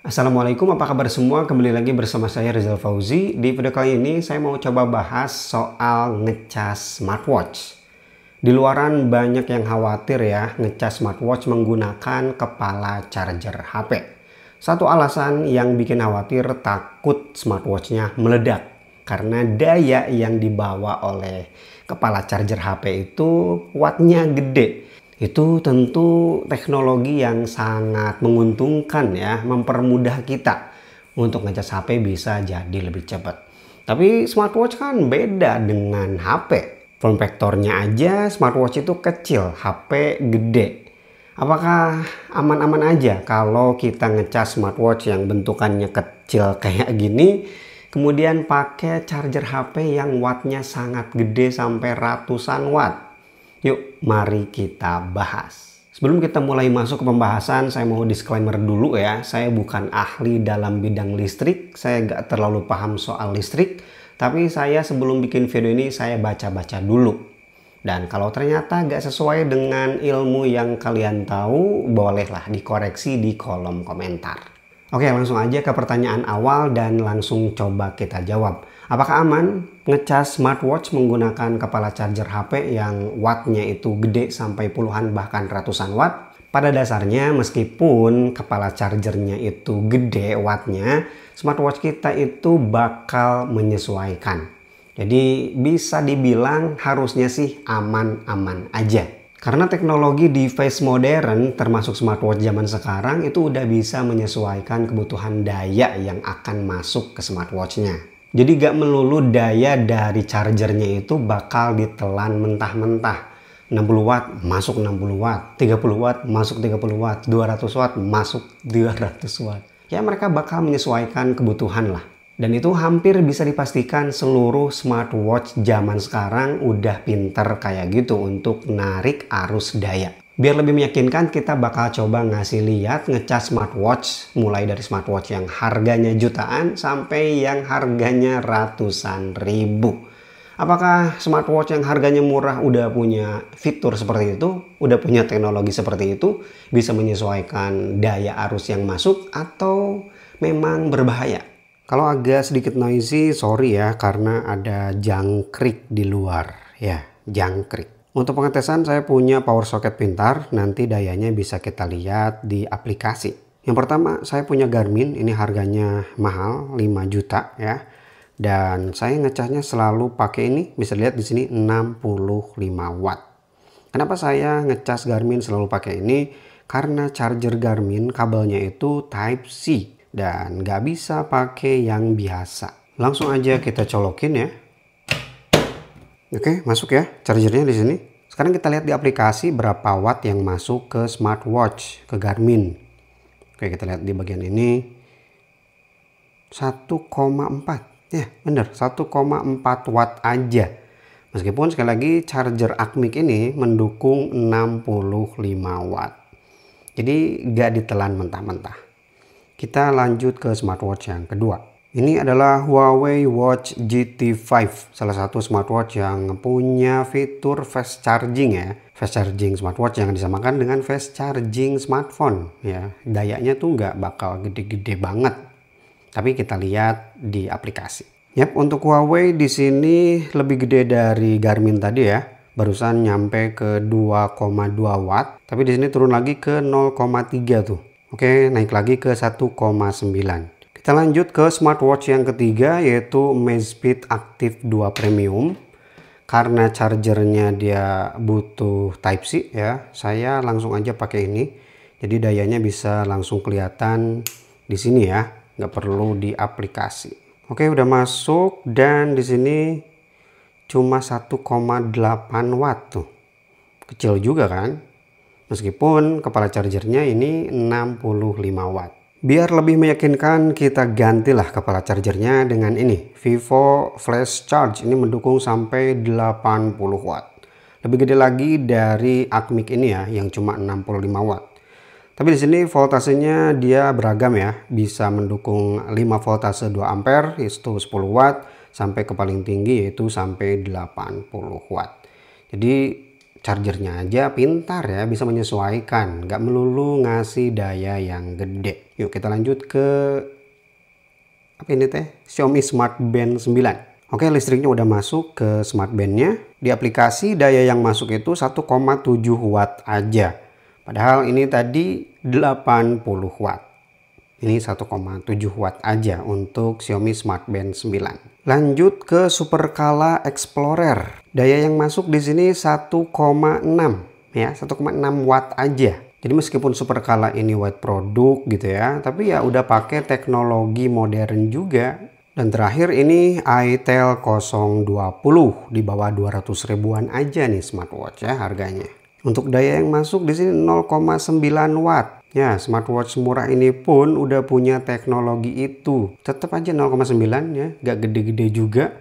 Assalamualaikum, apa kabar semua? Kembali lagi bersama saya Rizal Fauzi. Di video kali ini saya mau coba bahas soal ngecas smartwatch. Di luaran banyak yang khawatir ya ngecas smartwatch menggunakan kepala charger HP. Satu alasan yang bikin khawatir, takut smartwatchnya meledak karena daya yang dibawa oleh kepala charger HP itu wattnya gede. Itu tentu teknologi yang sangat menguntungkan ya, mempermudah kita untuk ngecas HP bisa jadi lebih cepat. Tapi smartwatch kan beda dengan HP. Form factornya aja smartwatch itu kecil, HP gede. Apakah aman-aman aja kalau kita ngecas smartwatch yang bentukannya kecil kayak gini, kemudian pakai charger HP yang wattnya sangat gede sampai ratusan watt? Yuk, mari kita bahas. Sebelum kita mulai masuk ke pembahasan, saya mau disclaimer dulu ya. Saya bukan ahli dalam bidang listrik, saya nggak terlalu paham soal listrik. Tapi saya sebelum bikin video ini, saya baca-baca dulu. Dan kalau ternyata nggak sesuai dengan ilmu yang kalian tahu, bolehlah dikoreksi di kolom komentar. Oke, langsung aja ke pertanyaan awal dan langsung coba kita jawab. Apakah aman ngecas smartwatch menggunakan kepala charger HP yang wattnya itu gede sampai puluhan bahkan ratusan watt? Pada dasarnya meskipun kepala chargernya itu gede wattnya, smartwatch kita itu bakal menyesuaikan. Jadi bisa dibilang harusnya sih aman-aman aja. Karena teknologi device modern termasuk smartwatch zaman sekarang itu udah bisa menyesuaikan kebutuhan daya yang akan masuk ke smartwatchnya. Jadi gak melulu daya dari chargernya itu bakal ditelan mentah-mentah. 60 watt masuk 60 watt, 30 watt masuk 30 watt, 200 watt masuk 200 watt. Ya mereka bakal menyesuaikan kebutuhan lah. Dan itu hampir bisa dipastikan seluruh smartwatch zaman sekarang udah pinter kayak gitu untuk narik arus daya. Biar lebih meyakinkan, kita bakal coba ngasih lihat ngecas smartwatch mulai dari smartwatch yang harganya jutaan sampai yang harganya ratusan ribu. Apakah smartwatch yang harganya murah udah punya fitur seperti itu, udah punya teknologi seperti itu, bisa menyesuaikan daya arus yang masuk atau memang berbahaya? Kalau agak sedikit noisy, sorry ya, karena ada jangkrik di luar. Ya, jangkrik. Untuk pengetesan saya punya power socket pintar, nanti dayanya bisa kita lihat di aplikasi. Yang pertama, saya punya Garmin, ini harganya mahal, 5 juta ya. Dan saya ngecasnya selalu pakai ini, bisa lihat di sini 65 watt. Kenapa saya ngecas Garmin selalu pakai ini? Karena charger Garmin kabelnya itu Type C. Dan nggak bisa pakai yang biasa. Langsung aja kita colokin ya. Oke, masuk ya chargernya di sini. Sekarang kita lihat di aplikasi berapa watt yang masuk ke smartwatch, ke Garmin. Oke, kita lihat di bagian ini 1,4. Ya, bener 1,4 watt aja. Meskipun sekali lagi charger Acmic ini mendukung 65 watt. Jadi nggak ditelan mentah-mentah. Kita lanjut ke smartwatch yang kedua. Ini adalah Huawei Watch GT5, salah satu smartwatch yang punya fitur fast charging ya. Fast charging smartwatch yang disamakan dengan fast charging smartphone ya. Dayanya tuh nggak bakal gede-gede banget. Tapi kita lihat di aplikasi. Yap, untuk Huawei di sini lebih gede dari Garmin tadi ya. Barusan nyampe ke 2,2 watt, tapi di sini turun lagi ke 0,3 tuh. Oke, naik lagi ke 1,9. Kita lanjut ke smartwatch yang ketiga yaitu Amazfit Active 2 Premium. Karena chargernya dia butuh Type C ya, saya langsung aja pakai ini. Jadi dayanya bisa langsung kelihatan di sini ya, nggak perlu di aplikasi. Oke, udah masuk dan di sini cuma 1,8 watt tuh. Kecil juga kan? Meskipun kepala chargernya ini 65 watt. Biar lebih meyakinkan, kita gantilah kepala chargernya dengan ini, Vivo Flash Charge. Ini mendukung sampai 80 watt. Lebih gede lagi dari Acmic ini ya, yang cuma 65 watt. Tapi di sini voltasenya dia beragam ya, bisa mendukung 5 voltase 2 ampere, itu 10 watt, sampai ke paling tinggi yaitu sampai 80 watt. Jadi chargernya aja pintar ya, bisa menyesuaikan, nggak melulu ngasih daya yang gede. Yuk kita lanjut ke apa ini teh? Xiaomi Smart Band 9. Oke, listriknya udah masuk ke smart bandnya. Di aplikasi daya yang masuk itu 1,7 watt aja. Padahal ini tadi 80 watt. Ini 1,7 watt aja untuk Xiaomi Smart Band 9. Lanjut ke Super Kala Explorer. Daya yang masuk di sini 1,6 ya, 1,6 watt aja. Jadi meskipun Super Kala ini white produk gitu ya, tapi ya udah pakai teknologi modern juga. Dan terakhir ini itel 020 di bawah 200 ribuan aja nih smartwatch ya harganya. Untuk daya yang masuk di sini 0,9 watt. Ya, smartwatch murah ini pun udah punya teknologi itu. Tetap aja 0,9 ya, gak gede-gede juga.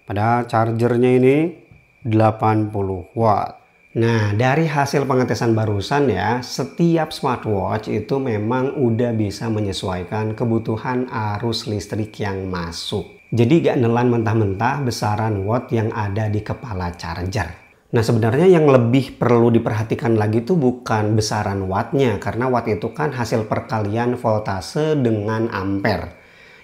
Padahal chargernya ini 80 watt. Nah, dari hasil pengetesan barusan ya, setiap smartwatch itu memang udah bisa menyesuaikan kebutuhan arus listrik yang masuk. Jadi gak nelan mentah-mentah besaran watt yang ada di kepala charger. Nah, sebenarnya yang lebih perlu diperhatikan lagi itu bukan besaran wattnya, karena watt itu kan hasil perkalian voltase dengan ampere.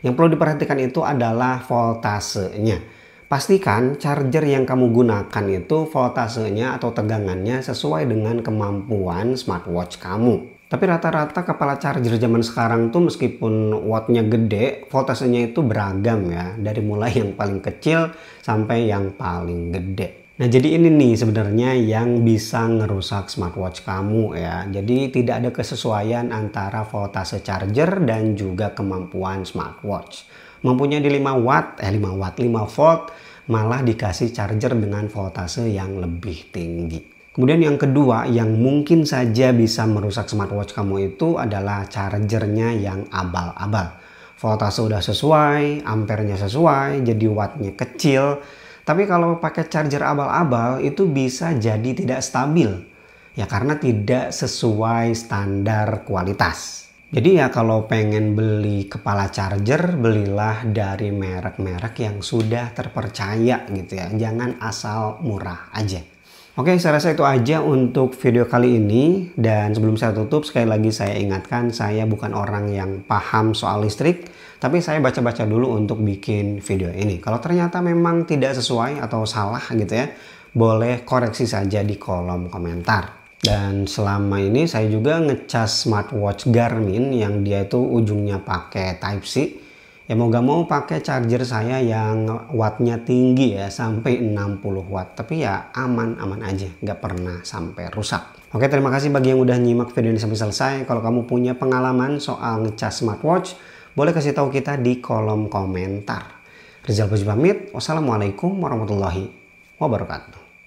Yang perlu diperhatikan itu adalah voltasenya. Pastikan charger yang kamu gunakan itu voltasenya atau tegangannya sesuai dengan kemampuan smartwatch kamu. Tapi rata-rata kepala charger zaman sekarang tuh meskipun wattnya gede, voltasenya itu beragam ya. Dari mulai yang paling kecil sampai yang paling gede. Nah, jadi ini nih sebenarnya yang bisa ngerusak smartwatch kamu ya. Jadi tidak ada kesesuaian antara voltase charger dan juga kemampuan smartwatch. Mampunya di 5 volt, malah dikasih charger dengan voltase yang lebih tinggi. Kemudian yang kedua yang mungkin saja bisa merusak smartwatch kamu itu adalah chargernya yang abal-abal. Voltase udah sesuai, ampernya sesuai, jadi wattnya kecil. Tapi kalau pakai charger abal-abal itu bisa jadi tidak stabil. Ya karena tidak sesuai standar kualitas. Jadi ya kalau pengen beli kepala charger, belilah dari merek-merek yang sudah terpercaya gitu ya. Jangan asal murah aja. Oke, saya rasa itu aja untuk video kali ini. Dan sebelum saya tutup, sekali lagi saya ingatkan, saya bukan orang yang paham soal listrik. Tapi saya baca-baca dulu untuk bikin video ini. Kalau ternyata memang tidak sesuai atau salah gitu ya, boleh koreksi saja di kolom komentar. Dan selama ini saya juga ngecas smartwatch Garmin yang dia itu ujungnya pakai Type-C. Ya mau gak mau pakai charger saya yang wattnya tinggi ya, sampai 60 watt. Tapi ya aman-aman aja, gak pernah sampai rusak. Oke, terima kasih bagi yang udah nyimak video ini sampai selesai. Kalau kamu punya pengalaman soal ngecas smartwatch, boleh kasih tahu kita di kolom komentar. Rizal Fauzi pamit. Wassalamualaikum warahmatullahi wabarakatuh.